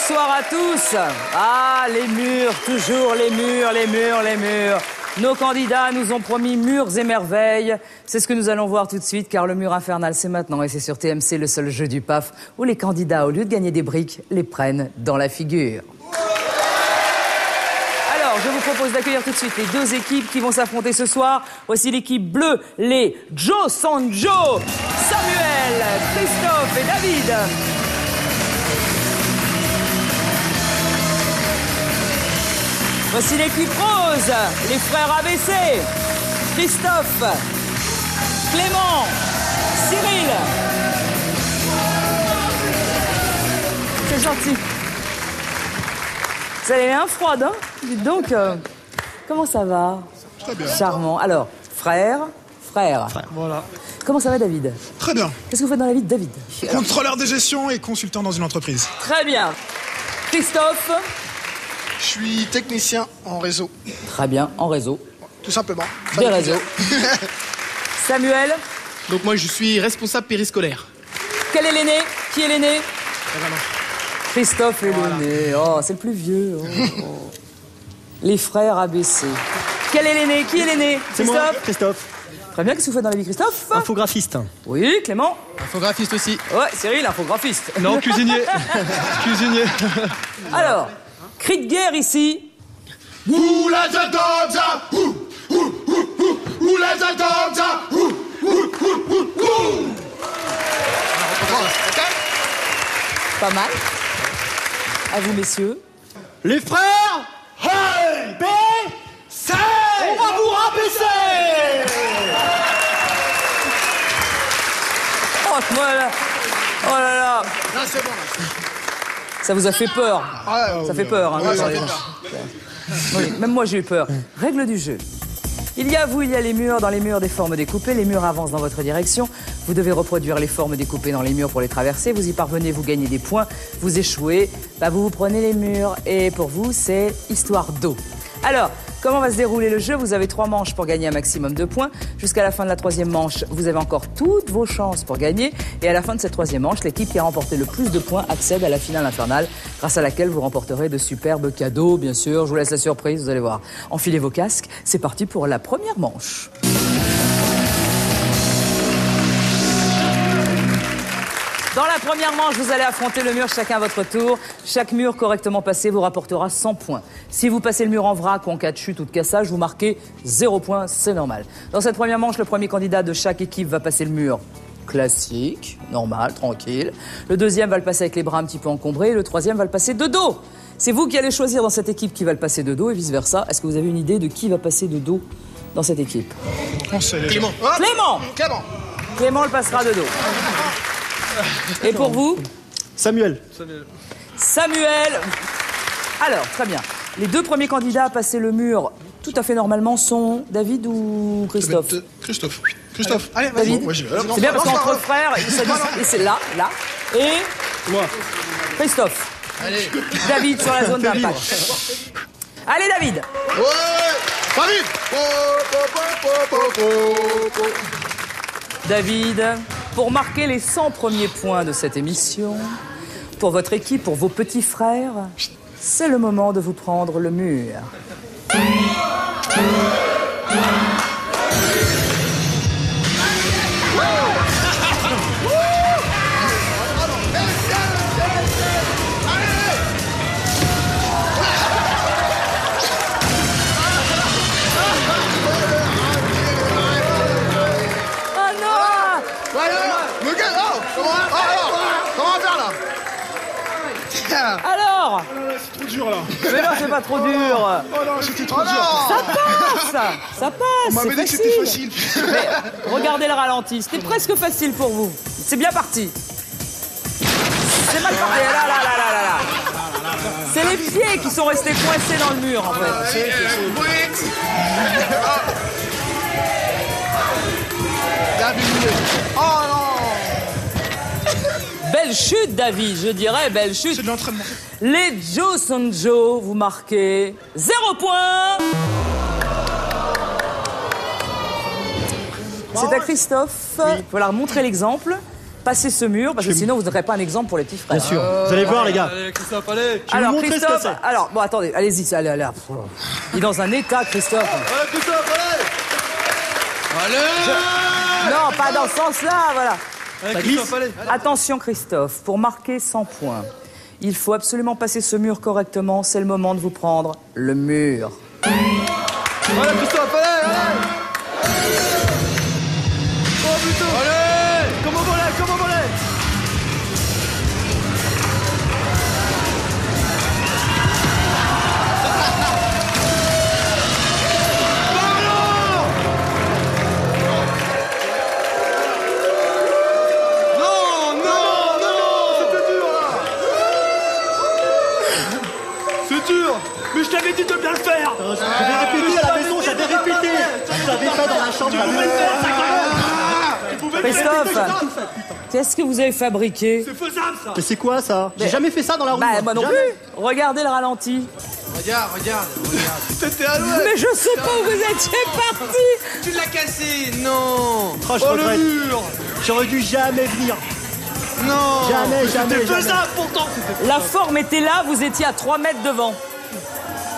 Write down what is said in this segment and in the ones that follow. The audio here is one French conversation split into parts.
Bonsoir à tous. Ah, les murs, toujours les murs, les murs, les murs. Nos candidats nous ont promis murs et merveilles. C'est ce que nous allons voir tout de suite, car le mur infernal, c'est maintenant. Et c'est sur TMC, le seul jeu du PAF, où les candidats, au lieu de gagner des briques, les prennent dans la figure. Alors, je vous propose d'accueillir tout de suite les deux équipes qui vont s'affronter ce soir. Voici l'équipe bleue, les Joe Sanjo, Samuel, Christophe et David. Voici l'équipe rose, les frères ABC, Christophe, Clément, Cyril. C'est gentil. Vous avez l'air froide, hein? Dites donc, comment ça va? Très bien. Charmant. Alors, frère. Voilà. Comment ça va, David? Très bien. Qu'est-ce que vous faites dans la vie de David? Contrôleur de gestion et consultant dans une entreprise. Très bien. Christophe? Je suis technicien en réseau. Très bien, en réseau. Tout simplement. Des réseaux. Samuel? Donc moi je suis responsable périscolaire. Quel est l'aîné? Qui est l'aîné? Christophe est l'aîné. Oh, c'est le plus vieux. Oh. Les frères ABC. Quel est l'aîné? Qui est l'aîné? C'est moi, Christophe? Christophe. Très bien, qu'est-ce que vous faites dans la vie, Christophe? Infographiste. Oui, Clément? Infographiste aussi. Ouais, Cyril, infographiste. Non, cuisinier. Cuisinier. Alors, cri de guerre ici. Ouh la Zadonza. Ouh la Zadonza. Pas mal. À vous, messieurs. Les frères. Hey, B, C. On va vous rabaisser. Oh, voilà. Oh là là. Là, c'est bon, là. Ça vous a fait peur. Ça fait peur. Hein, Ouais, ça quand fait même. peur. Oui, même moi j'ai eu peur. Règle du jeu. Il y a vous, il y a les murs. Dans les murs, des formes découpées. Les murs avancent dans votre direction. Vous devez reproduire les formes découpées dans les murs pour les traverser. Vous y parvenez, vous gagnez des points. Vous échouez, vous prenez les murs. Et pour vous, c'est histoire d'eau. Alors, comment va se dérouler le jeu? Vous avez 3 manches pour gagner un maximum de points. Jusqu'à la fin de la 3e manche, vous avez encore toutes vos chances pour gagner. Et à la fin de cette 3e manche, l'équipe qui a remporté le plus de points accède à la finale infernale, grâce à laquelle vous remporterez de superbes cadeaux, bien sûr. Je vous laisse la surprise, vous allez voir. Enfilez vos casques, c'est parti pour la première manche. Dans la première manche, vous allez affronter le mur chacun à votre tour. Chaque mur correctement passé vous rapportera 100 points. Si vous passez le mur en vrac ou en cas de chute ou de cassage, vous marquez 0 points, c'est normal. Dans cette première manche, le premier candidat de chaque équipe va passer le mur classique, normal, tranquille. Le deuxième va le passer avec les bras un petit peu encombrés. Et le troisième va le passer de dos. C'est vous qui allez choisir dans cette équipe qui va le passer de dos et vice-versa. Est-ce que vous avez une idée de qui va passer de dos dans cette équipe? On sait déjà. Clément. Clément! Clément. Clément le passera de dos. Et pour vous? Samuel. Samuel. Alors, très bien. Les deux premiers candidats à passer le mur tout à fait normalement sont David ou Christophe? Christophe. Christophe. Allez, vas-y. David? Moi, j'y vais. C'est bien parce qu'entre frères, ils se disent, et c'est là. Et Moi. Christophe. Allez. David sur la zone d'impact. Allez, David. Ouais. David. David, pour marquer les 100 premiers points de cette émission, pour votre équipe, pour vos petits frères, c'est le moment de vous prendre le mur. Ah non! Voilà. Le gars, oh, comment on va faire là? Alors? C'est trop dur là. Mais non, c'est pas trop dur. Oh non, c'était trop Oh dur. non. Ça passe, On m'avait c'est dit que c'était facile. facile. Mais regardez le ralenti, c'était presque facile pour vous. C'est bien parti. C'est mal parti. Là. C'est les pieds qui sont restés coincés dans le mur, en fait. David. Oh non. Belle chute, David, je dirais, belle chute. C'est de l'entraînement. Les Joe Sanjo, vous marquez 0 points. C'est à Christophe. Il va leur montrer l'exemple. passer ce mur, parce que sinon vous n'aurez pas un exemple pour les petits frères. Bien sûr. Vous allez voir, les gars. Allez, Christophe, allez. Je vais vous montrer ce que Christophe, c'est. alors, bon, attendez, allez-y, allez. Il est dans un état, Christophe. Voilà, Christophe, allez. Allez. Non, pas dans ce sens-là, voilà. Allez, Christophe, allez. Attention, Christophe, pour marquer 100 points, il faut absolument passer ce mur correctement. C'est le moment de vous prendre le mur. Voilà, Christophe, allez, allez. Oh, putain. Allez. Comme au volet, comme au volet. Mais je t'avais dit de bien le faire. J'avais répété à la maison, j'avais répété. Je l'avais fait dans la chambre. Christophe, qu'est-ce que vous avez fabriqué? C'est faisable ça. Mais c'est quoi ça? J'ai jamais fait ça dans la rue. Bah, moi non Jamais. plus. Regardez le ralenti. Regarde. C'était à l'ouest. Mais je sais pas où vous étiez parti. Tu l'as cassé, non. Oh, je regrette. J'aurais dû jamais venir. Non. Jamais. C'était faisable pourtant. La forme était là, vous étiez à 3 mètres devant.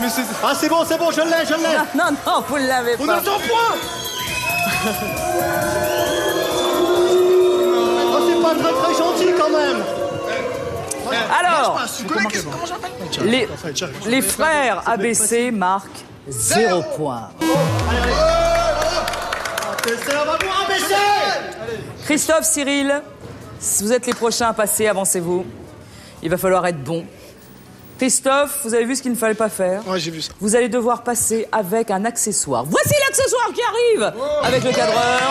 Mais c'est... Ah, c'est bon, je l'ai. Non, vous ne l'avez On pas. a 100 points. Oh, c'est pas très gentil quand même. Alors, Tu connais comment j'appelle? les frères ABC marquent 0 point. C'est on va vous rabaisser. Christophe, Cyril, vous êtes les prochains à passer, avancez-vous. Il va falloir être bon. Christophe, vous avez vu ce qu'il ne fallait pas faire? Ouais, j'ai vu ça. Vous allez devoir passer avec un accessoire. Voici l'accessoire qui arrive avec le cadreur.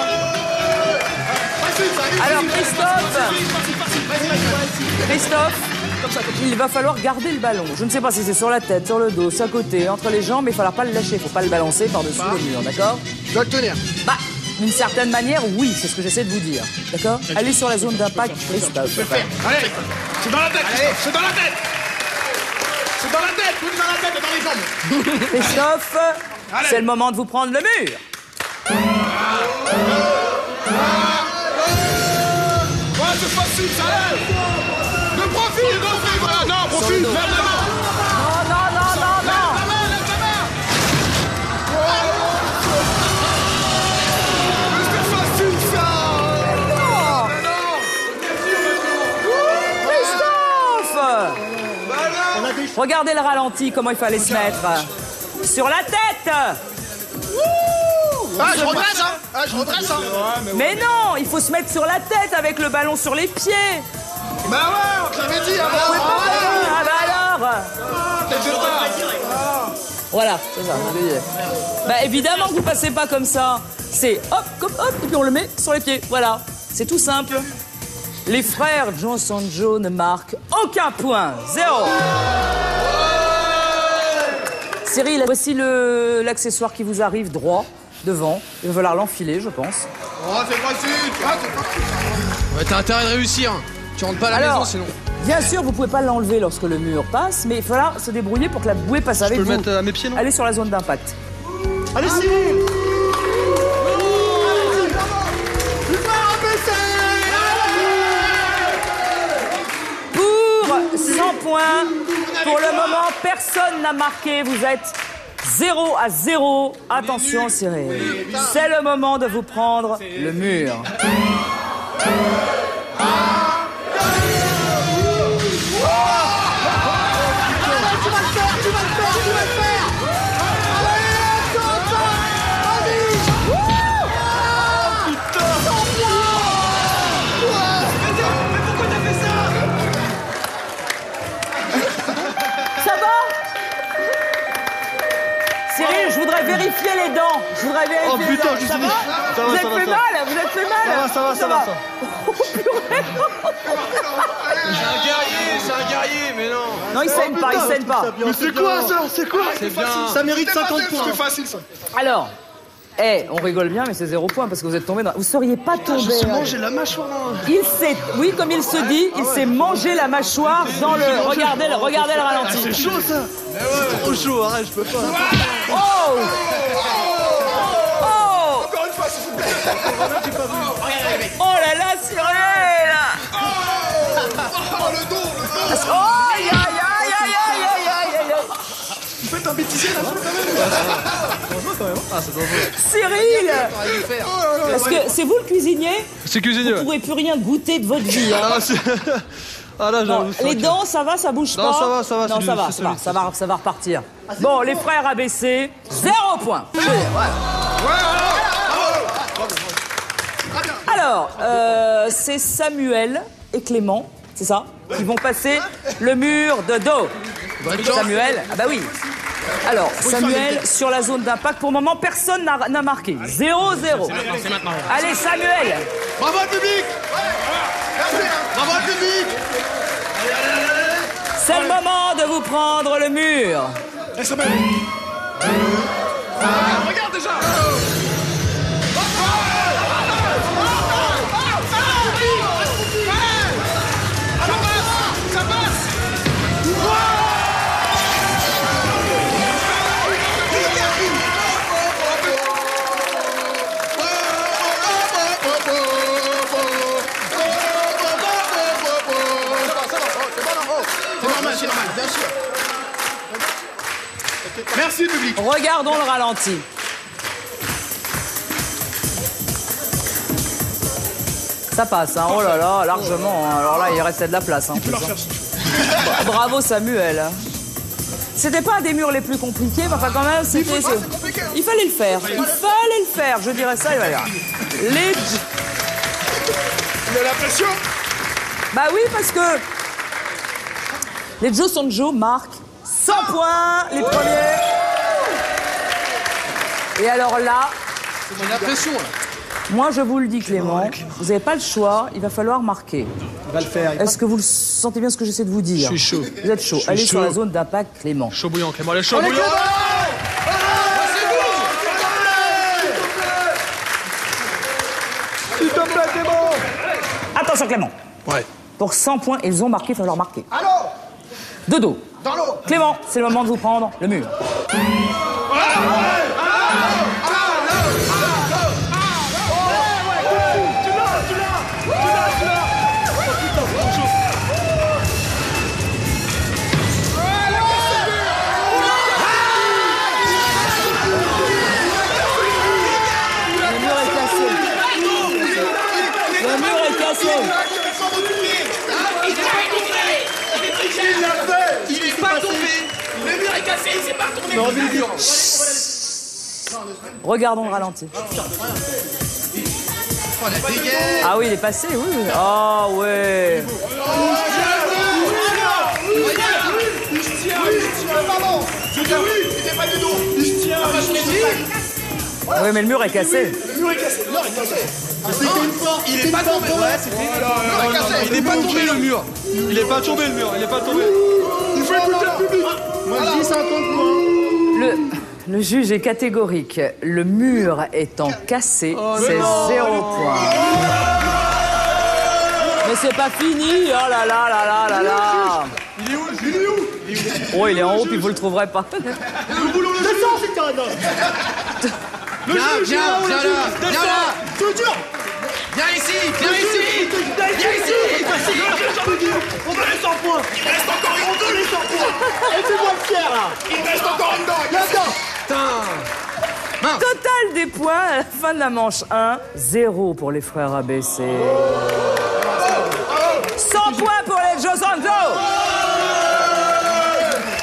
Alors Christophe, il va falloir garder le ballon. Je ne sais pas si c'est sur la tête, sur le dos, sur le côté, entre les jambes, mais il ne faudra pas le lâcher. Il ne faut pas le balancer par-dessus le mur, d'accord? Je dois le tenir. Bah, d'une certaine manière, oui, c'est ce que j'essaie de vous dire. D'accord? Allez sur la zone d'impact, Christophe. Allez, c'est dans la tête, Christophe, c'est dans la tête. C'est dans la tête, tout dans la tête et dans les jambes. Christophe, c'est le moment de vous prendre le mur. Ouais, c'est facile, ça lève. De profil, voilà. Non, profil, lève la main. Non. Lève la main, lève la main. Mais c'est facile, ça. Christophe! Regardez le ralenti, comment il fallait se mettre. Sur la tête! Ah, je redresse, hein. Ah, je redresse, hein. Mais non, il faut se mettre sur la tête avec le ballon sur les pieds. Bah ouais, on te l'avait dit avant. Ah bah alors! Voilà, c'est ça. Bah évidemment que vous passez pas comme ça. C'est hop, et puis on le met sur les pieds. Voilà, c'est tout simple. Les frères Johnson-Joe ne marquent aucun point. 0. Cyril, voici l'accessoire qui vous arrive droit, devant. Il va falloir l'enfiler, je pense. Oh, c'est facile. Ah, c'est facile. Ouais, t'as intérêt de réussir. Tu rentres pas à la Alors, maison sinon. bien sûr, vous pouvez pas l'enlever lorsque le mur passe, mais il va falloir se débrouiller pour que la bouée passe avec vous. Je peux le mettre à mes pieds, non? Allez sur la zone d'impact. Allez, Cyril. Pour 100 points, pour le moment, personne n'a marqué. Vous êtes 0-0. Attention, Cyril. C'est le moment de vous prendre le mur. Ça va? Cyril, je voudrais vérifier les dents. Je voudrais vérifier Oh putain, les dents. Ça va? ça Vous va, êtes ça va, fait ça mal? Vous êtes fait mal? Ça va. Oh, purée. C'est un guerrier, mais non. Non, il saigne pas, il saigne pas. Mais c'est quoi ça? C'est quoi? C'est bien. Ça mérite 50 points. C'est facile, ça. Alors, on rigole bien, mais c'est 0 point parce que vous êtes tombé dans... Vous seriez pas tombé. Manger la mâchoire. Oui, comme il se dit, il s'est mangé la mâchoire dans le... Regardez le ralenti. C'est chaud ça. C'est trop chaud, arrête, je peux pas. Oh! Encore une fois, s'il vous plaît. Oh là là, Cyril! Cyril, est-ce que c'est vous le cuisinier? C'est cuisinier. Vous ne pourrez plus rien goûter de votre vie. Hein. Ah là, Bon, les dents, ça va, ça bouge pas? Non, ça va, ça va. Non, ça va repartir. Bon, les frères ABC, 0 point. Alors, c'est Samuel et Clément, c'est ça, qui vont passer le mur de dos. Samuel, ah bah oui. Alors, Samuel, sur la zone d'impact, pour le moment, personne n'a marqué. 0-0. Allez, Samuel. Bravo le public. Bravo le public. C'est le moment de vous prendre le mur. Regarde déjà. Ça passe. C'est normal, bien sûr. Merci, public. Regardons le ralenti. Ça passe, hein. Oh là là, largement. Hein. Alors là, il restait de la place. Hein, bravo, Samuel. C'était pas un des murs les plus compliqués, mais enfin, quand même, c'était. Il fallait le faire. Il fallait le faire. Je dirais ça, il va y avoir. Il a la pression. Bah oui, parce que les Joe Sanjo marquent 100 points, les premiers. Et alors là, J'ai l'impression, là. moi je vous le dis Clément, vous n'avez pas le choix, il va falloir marquer. Il va le faire. Est-ce que vous le sentez bien ce que j'essaie de vous dire? Je suis chaud. Vous êtes chaud. Je suis Allez sur chaud. la zone d'impact Clément. Chaud bouillant, Clément. Allez, chaud bouillant. S'il te plaît, Clément. Attention Clément. Ouais. Pour 100 points, ils ont marqué, il va falloir marquer. Allô. De dos. Dans l'eau. Clément, c'est le moment de vous prendre le mur. Le mur est cassé. Le mur est cassé. Il est pas tombé. Le mur est cassé, il s'est pas retourné. Regardons le ralenti. Oh, la dégaine. Ah oui, il est passé, oui. Ah ouais. Oui, mais le mur est cassé. Il est pas tombé. Ouais, c'était. Il n'est pas tombé, le mur. Il est pas tombé, le mur. Il est pas tombé. Il faut écouter le public. Moi, je dis 50 points. Le juge est catégorique. Le mur étant cassé, c'est 0 point. Mais c'est pas fini. Oh là là là là là là. Il est où? Oh, il est en haut, puis vous le trouverez pas. Descends, putain. Viens là. Viens là. Je te jure. Viens ici. Viens ici. On veut les 100 points. Il reste encore une. On veut les 100 points. Et fais-moi le fier, là. Il reste encore une dent. Là-dedans. Total des points à la fin de la manche 1, 0 pour les frères ABC. 100 points pour les Joe Sanjo.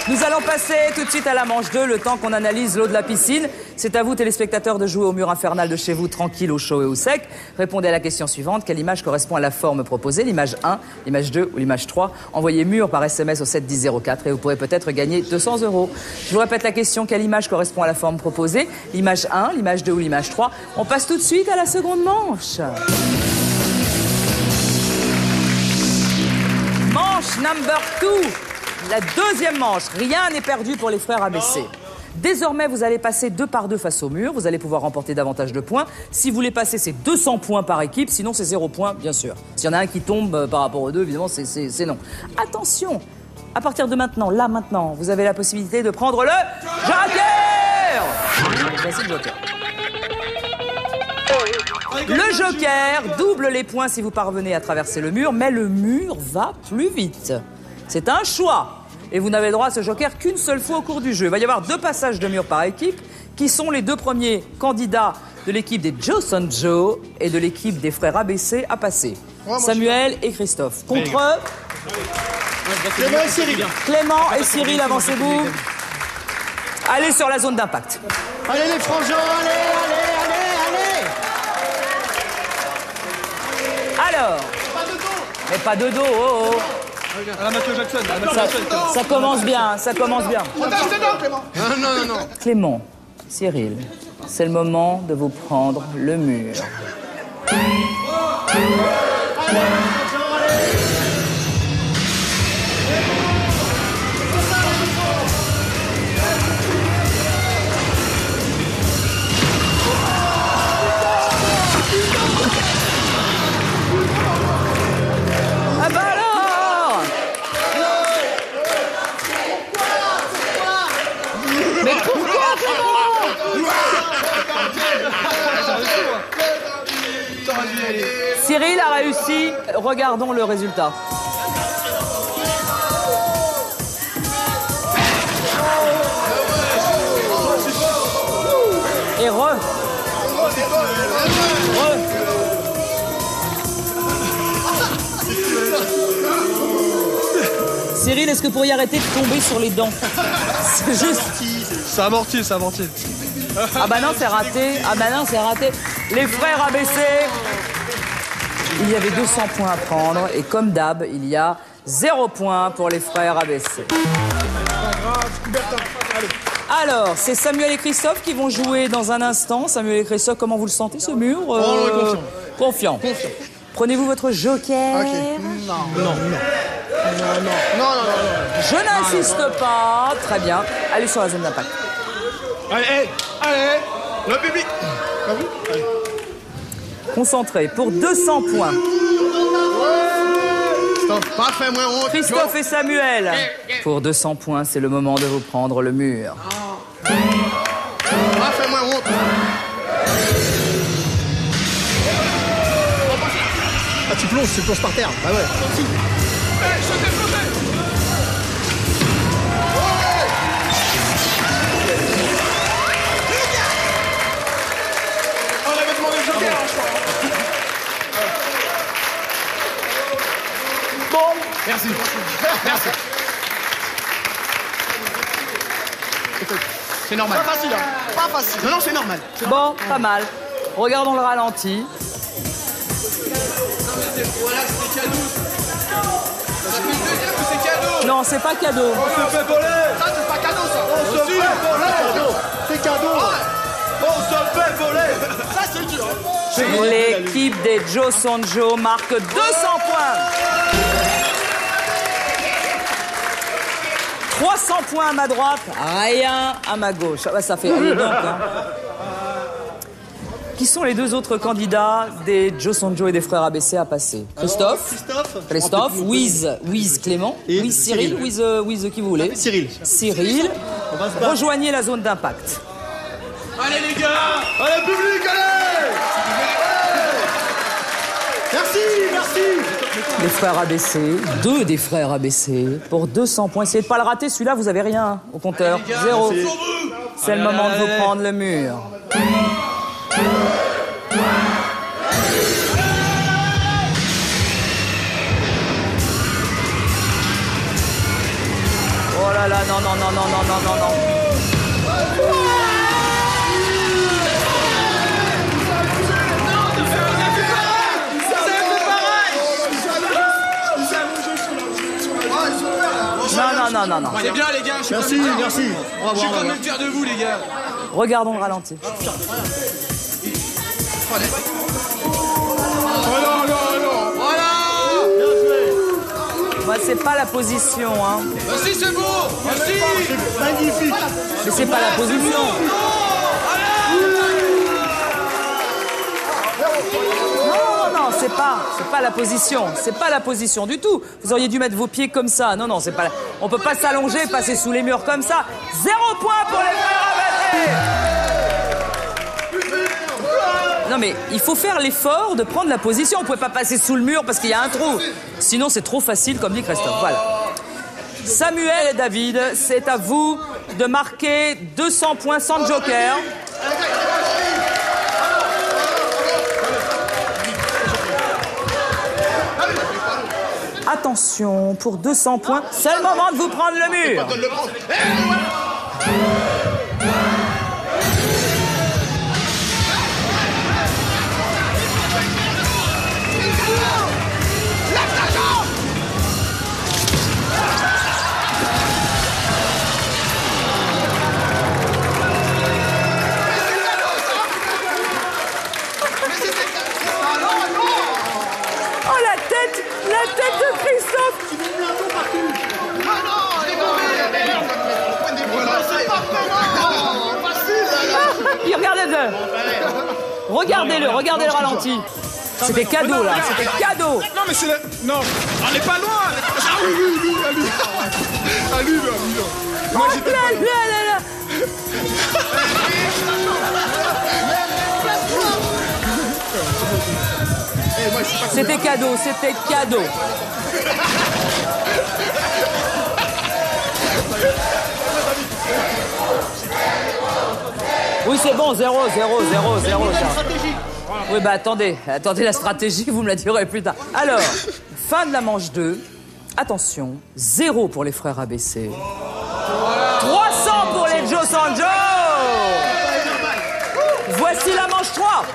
Nous allons passer tout de suite à la manche 2, le temps qu'on analyse l'eau de la piscine. C'est à vous, téléspectateurs, de jouer au mur infernal de chez vous, tranquille, au chaud et au sec. Répondez à la question suivante. Quelle image correspond à la forme proposée? L'image 1, l'image 2 ou l'image 3? Envoyez mur par SMS au 7 10 04 et vous pourrez peut-être gagner 200 €. Je vous répète la question. Quelle image correspond à la forme proposée? L'image 1, l'image 2 ou l'image 3? On passe tout de suite à la seconde manche. Manche number 2. La deuxième manche, rien n'est perdu pour les frères ABC. Désormais, vous allez passer 2 par 2 face au mur. Vous allez pouvoir remporter davantage de points. Si vous les passez, c'est 200 points par équipe. Sinon, c'est 0 points, bien sûr. S'il y en a un qui tombe par rapport aux deux, évidemment, c'est non. Attention, à partir de maintenant, là, maintenant, vous avez la possibilité de prendre le joker. Voici le joker. Le joker double les points si vous parvenez à traverser le mur, mais le mur va plus vite. C'est un choix. Et vous n'avez le droit à ce joker qu'une seule fois au cours du jeu. Il va y avoir 2 passages de mur par équipe, qui sont les 2 premiers candidats de l'équipe des Joson Joe et de l'équipe des frères ABC à passer. Samuel et Christophe. Contre eux, Clément et Cyril. Clément et Cyril, avancez-vous. Allez sur la zone d'impact. Allez les frangins, allez. Alors, mais pas de dos, oh. À la Mathieu Jackson. À la Mathieu Jackson. Ça commence bien, ça commence bien. On t'a acheté dedans, Clément. Non. Clément, Cyril, c'est le moment de vous prendre le mur. Ah bah alors! Mais pourquoi, Cyril a réussi. Regardons le résultat. Et Cyril, est-ce que vous pourriez arrêter de tomber sur les dents? C'est juste... Ça amortit. Ah bah non, c'est raté. Les frères ABC, il y avait 200 points à prendre. Et comme d'hab, il y a 0 point pour les frères ABC. Alors, c'est Samuel et Christophe qui vont jouer dans un instant. Samuel et Christophe, comment vous le sentez, ce mur? Confiant. Prenez-vous votre joker? Non. Je n'insiste pas. Très bien. Allez sur la zone d'impact. Allez, le public. Concentré pour 200 points. Parfait, moi, honte. Christophe et Samuel. Pour 200 points, c'est le moment de vous prendre le mur. Parfait, moi, honte. Ah, tu plonges par terre. Ah ouais. On avait demandé le joker, je crois. Bon, Merci. C'est normal. Pas facile, hein. Pas facile. Non, c'est normal. bon, pas mal. Regardons le ralenti. Voilà, c'était cadeau. Ça fait le deuxième que c'est cadeau. Non, c'est pas cadeau. On se fait voler. Ça, c'est pas cadeau, ça. On se fait voler. C'est cadeau. On se fait voler. Ça, c'est dur. L'équipe des Joson Joe marque 200 points. 300 points à ma droite, rien à ma gauche. Ah bah, ça fait allez donc, hein. Qui sont les 2 autres candidats des Joson Joe et des frères ABC à passer? Christophe, Wiz Clément, Et Wiz Cyril, Wiz qui vous voulez. Cyril. Cyril, On va se battre. rejoignez la zone d'impact. Allez les gars. Allez, public, allez. Merci. Les frères ABC, 2 des frères ABC, pour 200 points. Essayez de pas le rater, celui-là, vous avez rien au compteur. 0. C'est le moment de vous prendre le mur. Oh là là, non. Non. C'est bien les gars, je suis Merci. On va Je suis voir. comme le fier de vous les gars. Regardons le ralenti. Voilà. Moi, c'est pas la position, hein. Vas-y c'est beau. Vas-y. Magnifique. Mais c'est pas la position. Non, c'est pas la position. C'est pas la position du tout. Vous auriez dû mettre vos pieds comme ça. Non, c'est pas. On peut pas s'allonger, passer sous les murs comme ça. 0 point pour les frères ABC. Non mais il faut faire l'effort de prendre la position. On ne pouvait pas passer sous le mur parce qu'il y a un trou. Sinon c'est trop facile comme dit Christophe. Voilà. Samuel et David, c'est à vous de marquer 200 points sans joker. Attention, pour 200 points, c'est le moment de vous prendre le mur. La tête de Christophe. Il regardez-le. Regardez-le ralenti. C'était cadeau là, c'était cadeau. Non mais c'est le... Non, on n'est pas loin. Ah oui, lui. Ah lui. Moi j'étais pas loin. Là. C'était cadeau. Oui, c'est bon, 0. Oui, bah attendez, la stratégie, vous me la direz plus tard. Alors, fin de la manche 2. Attention, 0 pour les frères ABC. 300 pour les Joe Sanjo. Voici la manche 3.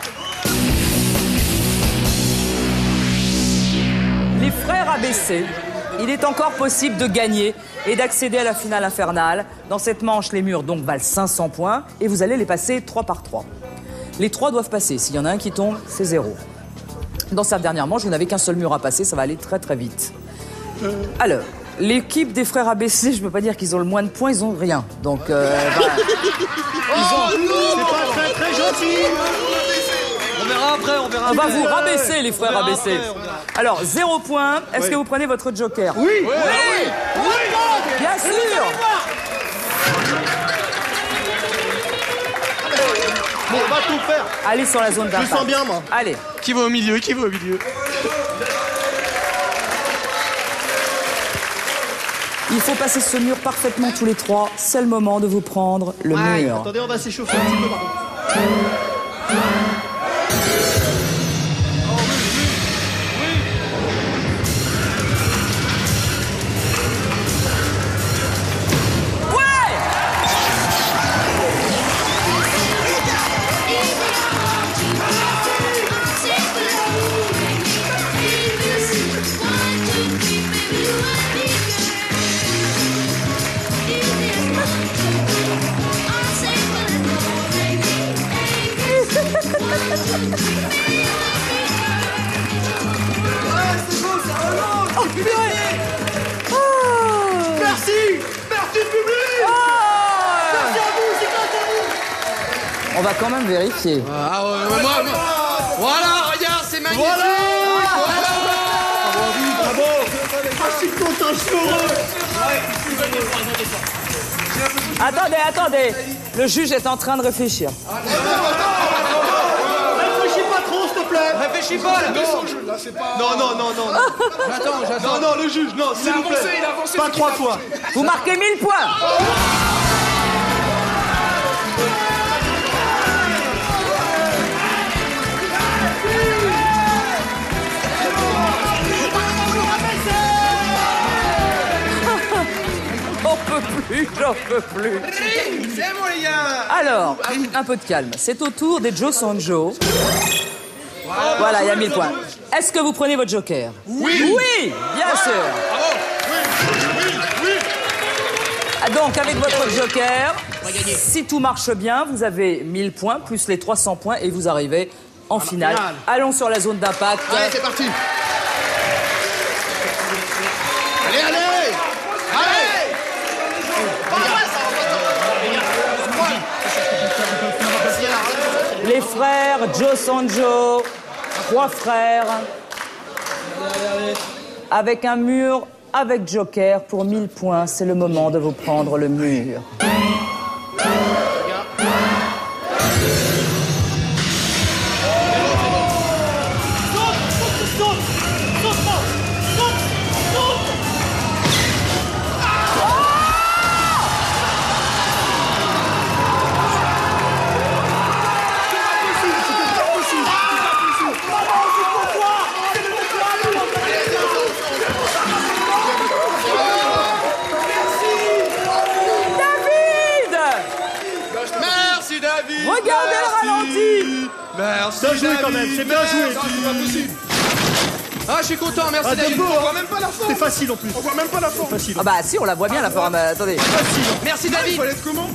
Les frères ABC, il est encore possible de gagner et d'accéder à la finale infernale. Dans cette manche, les murs donc valent 500 points et vous allez les passer 3 par 3. Les 3 doivent passer. S'il y en a un qui tombe, c'est 0. Dans cette dernière manche, vous n'avez qu'un seul mur à passer, ça va aller très très vite. Alors, l'équipe des frères ABC, je ne peux pas dire qu'ils ont le moins de points, ils ont rien. Donc, C'est pas très gentil. On verra après. On va vous rabaisser, les frères ABC. Alors, 0 points. Est-ce que vous prenez votre joker? Oui. Bien sûr. Bon, on va tout faire. Allez sur la zone d'impact. Je le sens bien, moi. Allez. Qui va au milieu? Il faut passer ce mur parfaitement tous les 3. C'est le moment de vous prendre le mur. Attendez, on va s'échauffer un petit peu, par contre. Merci public. Merci à vous, c'est grâce à vous. On va quand même vérifier. Ah ouais, moi. Voilà, regarde, c'est magnifique. Bravo. Ah, je suis content, je suis heureux. Attendez. Le juge est en train de réfléchir. Réfléchis pas trop, s'il te plaît. Réfléchis pas, là. Non. J'attends. Non, le juge, non, s'il vous plaît. Il a avancé. Pas 3 fois. Vous marquez 1000 points. J'en peux plus. C'est bon, les gars. Alors, un peu de calme. C'est au tour des Joe Sanjo. Voilà, il y a 1000 points. Est-ce que vous prenez votre joker? Oui, bien sûr. Donc, avec votre joker, si tout marche bien, vous avez 1000 points, plus les 300 points, et vous arrivez en finale. Allons sur la zone d'impact. Allez, c'est parti. Allez. Les frères Joe Sanjo, 3 frères, avec un mur, avec joker pour 1000 points. C'est le moment de vous prendre le mur. Merci, Bien joué quand même, c'est bien joué. Non, c'est pas possible. Ah, je suis content, merci Ah, David. Dembo, On voit même pas la forme. c'est facile en plus. On voit même pas la forme. Facile. Ah bah si, on la voit bien la forme. Attendez. Merci Il David. faut être comment?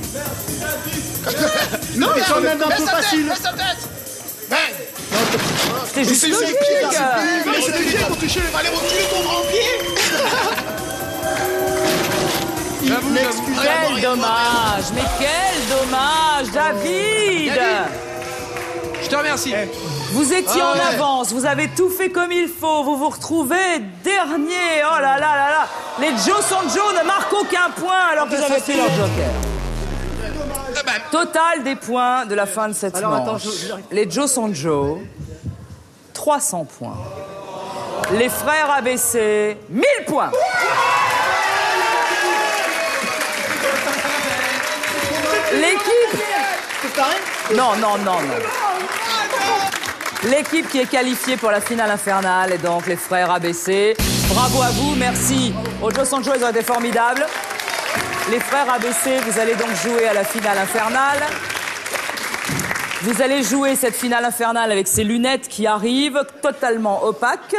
Non, C'est quand même un peu facile. Baisse ta tête. Bang. C'était juste C'est logique. pied, non, c'est des pieds pour toucher. Allez, reculer ton grand pied. Quel dommage, mais quel dommage, David. Je te remercie. Vous étiez en avance, vous avez tout fait comme il faut, vous vous retrouvez dernier. Oh là là là là. Les Joe Sanjo ne marquent aucun point alors qu'ils avaient fait leur joker. Total des points de la fin de cette Alors, attends, manche. je- Les Joe Sanjo, 300 points. Les frères ABC, 1000 points. L'équipe... Non, non, non, non. L'équipe qui est qualifiée pour la finale infernale est donc les frères ABC. Bravo à vous, merci. Aux Joe Sanjo, ils ont été formidables. Les frères ABC, vous allez donc jouer à la finale infernale. Vous allez jouer cette finale infernale avec ces lunettes qui arrivent, totalement opaques,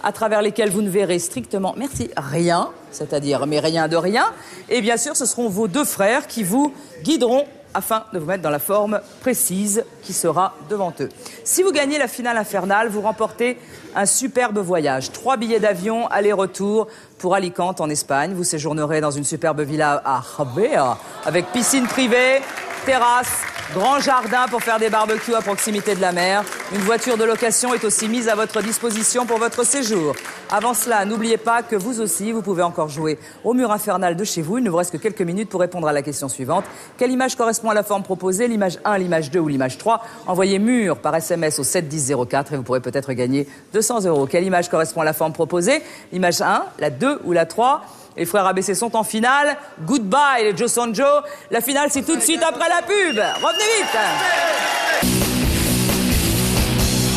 à travers lesquelles vous ne verrez strictement, merci, rien, c'est-à-dire mais rien de rien. Et bien sûr, ce seront vos deux frères qui vous guideront afin de vous mettre dans la forme précise qui sera devant eux. Si vous gagnez la finale infernale, vous remportez un superbe voyage. 3 billets d'avion aller-retour pour Alicante en Espagne. Vous séjournerez dans une superbe villa à Jabea avec piscine privée, terrasse, grand jardin pour faire des barbecues à proximité de la mer. Une voiture de location est aussi mise à votre disposition pour votre séjour. Avant cela, n'oubliez pas que vous aussi, vous pouvez encore jouer au mur infernal de chez vous. Il ne vous reste que quelques minutes pour répondre à la question suivante. Quelle image correspond à la forme proposée? L'image 1, l'image 2 ou l'image 3? Envoyez mur par SMS au 71004 et vous pourrez peut-être gagner 200 €. Quelle image correspond à la forme proposée? L'image 1, la 2 ou la 3? Les frères ABC sont en finale. Goodbye les Joe Sanjo. La finale, c'est tout de suite après la pub. Revenez vite.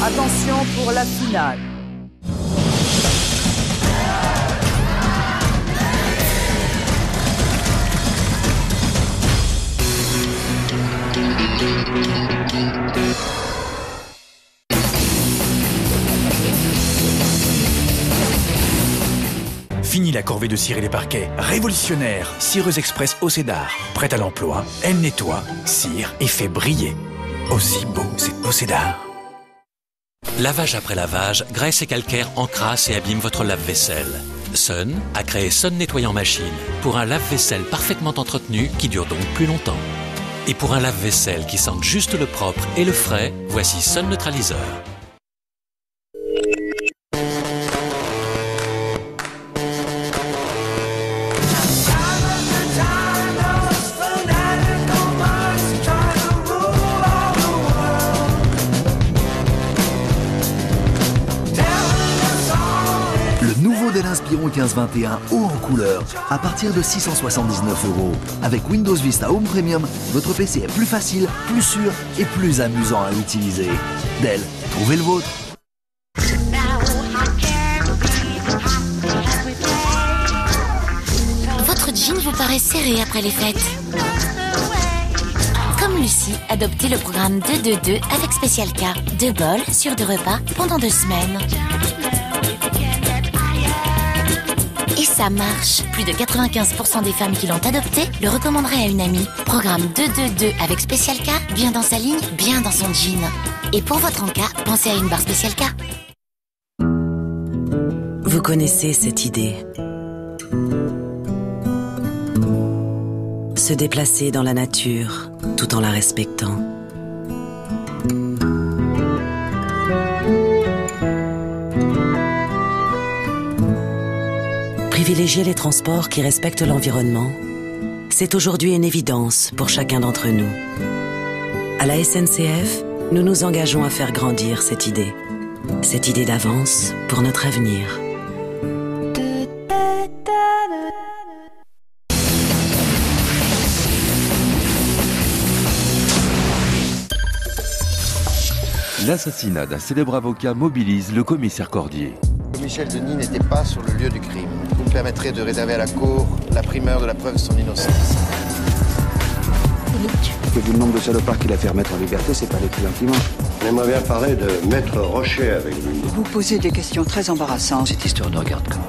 Attention pour la finale. Fini la corvée de cirer les parquets. Révolutionnaire. Cireuse express Océdar. Prête à l'emploi, elle nettoie, cire et fait briller. Aussi beau, c'est Océdar. Lavage après lavage, graisse et calcaire encrassent et abîment votre lave-vaisselle. Sun a créé Sun Nettoyant Machine pour un lave-vaisselle parfaitement entretenu qui dure donc plus longtemps. Et pour un lave-vaisselle qui sente juste le propre et le frais, voici Sun Neutraliseur. Modèle Inspiron 1521 haut en couleur à partir de 679 €. Avec Windows Vista Home Premium, votre PC est plus facile, plus sûr et plus amusant à utiliser. Dell, trouvez le vôtre. Votre jean vous paraît serré après les fêtes. Comme Lucie, adoptez le programme 222 avec Special K. 2 bols sur 2 repas pendant 2 semaines. Et ça marche. Plus de 95% des femmes qui l'ont adopté le recommanderaient à une amie. Programme 222 avec Special K, bien dans sa ligne, bien dans son jean. Et pour votre encas, pensez à une barre Special K. Vous connaissez cette idée. Se déplacer dans la nature tout en la respectant. Privilégier les transports qui respectent l'environnement, c'est aujourd'hui une évidence pour chacun d'entre nous. À la SNCF, nous nous engageons à faire grandir cette idée d'avance pour notre avenir. L'assassinat d'un célèbre avocat mobilise le commissaire Cordier. Michel Denis n'était pas sur le lieu du crime. Vous me permettrez de réserver à la cour la primeur de la preuve de son innocence. Que vu le nombre de salopards qu'il a fait remettre en liberté, c'est pas l'écrivain qui ment. J'aimerais bien parler de Maître Rocher avec vous. Vous posez des questions très embarrassantes. Cette histoire ne regarde que moi.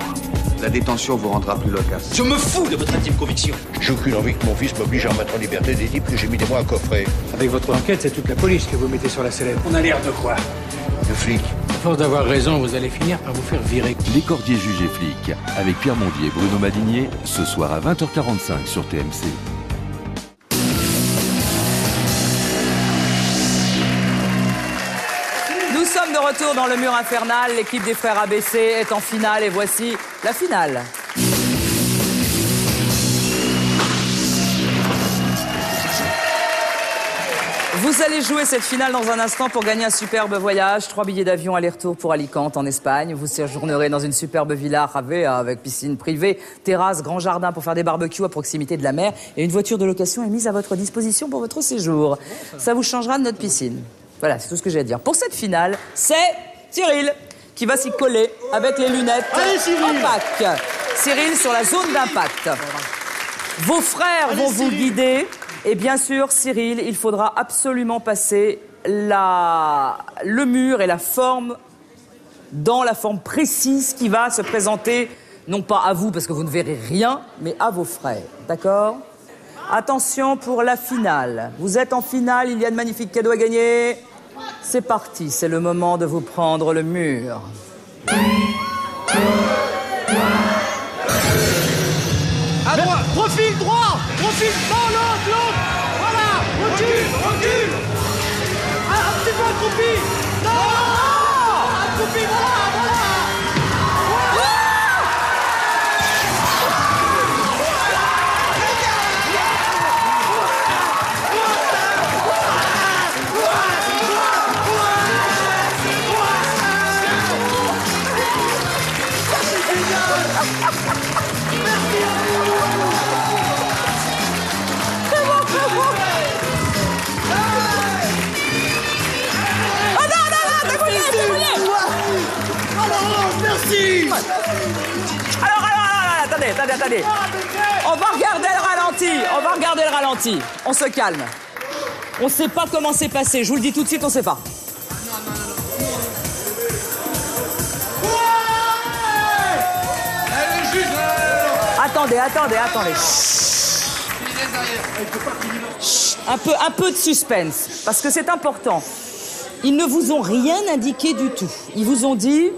La détention vous rendra plus loquace. Je me fous de votre intime conviction. J'ai aucune envie que mon fils m'oblige à remettre en liberté des types que j'ai mis des mois à coffrer. Avec votre enquête, c'est toute la police que vous mettez sur la sellette. On a l'air de quoi? Le flic. À force d'avoir raison, vous allez finir par vous faire virer. Les Cordiers jugés flics, avec Pierre Mondier et Bruno Madinier, ce soir à 20h45 sur TMC. Nous sommes de retour dans le mur infernal. L'équipe des frères ABC est en finale et voici la finale. Vous allez jouer cette finale dans un instant pour gagner un superbe voyage. 3 billets d'avion aller-retour pour Alicante en Espagne. Vous séjournerez dans une superbe villa Ravea avec piscine privée, terrasse, grand jardin pour faire des barbecues à proximité de la mer. Et une voiture de location est mise à votre disposition pour votre séjour. Ça vous changera de notre piscine. Voilà, c'est tout ce que j'ai à dire. Pour cette finale, c'est Cyril qui va s'y coller avec les lunettes opaques. Cyril sur la zone d'impact. Vos frères vont vous guider. Et bien sûr, Cyril, il faudra absolument passer le mur et la forme dans la forme précise qui va se présenter, non pas à vous parce que vous ne verrez rien, mais à vos frères. D'accord ? Attention pour la finale. Vous êtes en finale, il y a de magnifiques cadeaux à gagner. C'est parti, c'est le moment de vous prendre le mur. À droite, profil droit, profil dans l'autre, voilà, recule, un petit peu accroupi, non, accroupi, voilà. Alors, attendez. On va regarder le ralenti. On se calme. On sait pas comment c'est passé. Je vous le dis tout de suite, on sait pas. Attendez. Chut. Un peu de suspense, parce que c'est important. Ils ne vous ont rien indiqué du tout. Ils vous ont dit,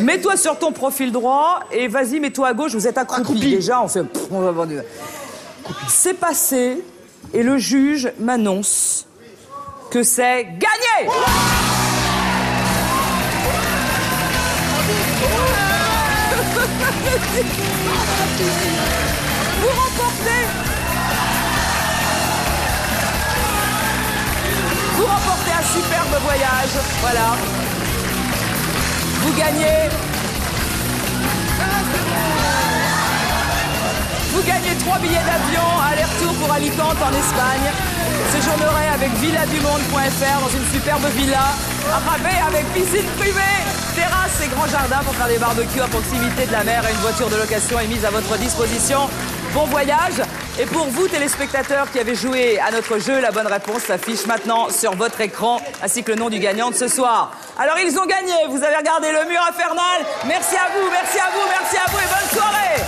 mets-toi sur ton profil droit et vas-y, mets-toi à gauche, vous êtes accroupi. Déjà, on fait... C'est passé et le juge m'annonce que c'est gagné. Vous remportez un superbe voyage, voilà. Vous gagnez 3 billets d'avion, aller-retour pour Alicante en Espagne. Séjournerez avec villadumonde.fr dans une superbe villa, avec piscine privée, terrasse et grand jardin pour faire des barbecues à proximité de la mer et une voiture de location est mise à votre disposition. Bon voyage. Et pour vous, téléspectateurs qui avez joué à notre jeu, la bonne réponse s'affiche maintenant sur votre écran, ainsi que le nom du gagnant de ce soir. Alors, ils ont gagné. Vous avez regardé le mur infernal. Merci à vous et bonne soirée.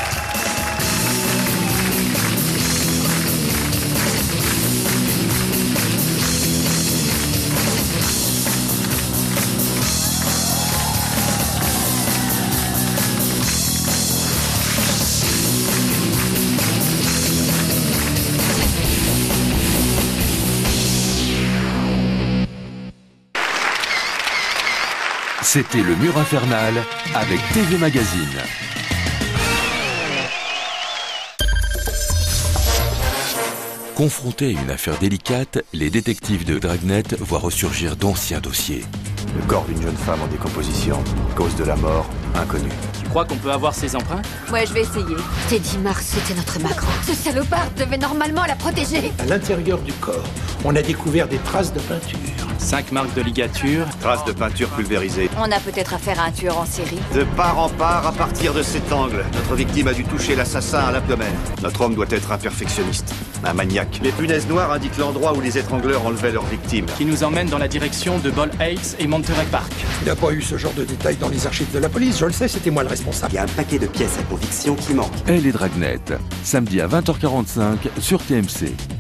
C'était le mur infernal avec TV Magazine. Confrontés à une affaire délicate, les détectives de Dragnet voient ressurgir d'anciens dossiers. Le corps d'une jeune femme en décomposition. Cause de la mort, inconnue. Tu crois qu'on peut avoir ses empreintes? Ouais, je vais essayer. C'était 10 mars, c'était notre macro. Ce salopard devait normalement la protéger. À l'intérieur du corps, on a découvert des traces de peinture. 5 marques de ligature. Traces de peinture pulvérisée. On a peut-être affaire à un tueur en série. De part en part, à partir de cet angle, notre victime a dû toucher l'assassin à l'abdomen. Notre homme doit être un perfectionniste, un maniaque. Les punaises noires indiquent l'endroit où les étrangleurs enlevaient leurs victimes. Qui nous emmène dans la direction de Ball Heights et Monterey Park. Il n'y a pas eu ce genre de détails dans les archives de la police, je le sais, c'était moi le responsable. Il y a un paquet de pièces à conviction qui manque. Elle et Dragnet, samedi à 20h45 sur TMC.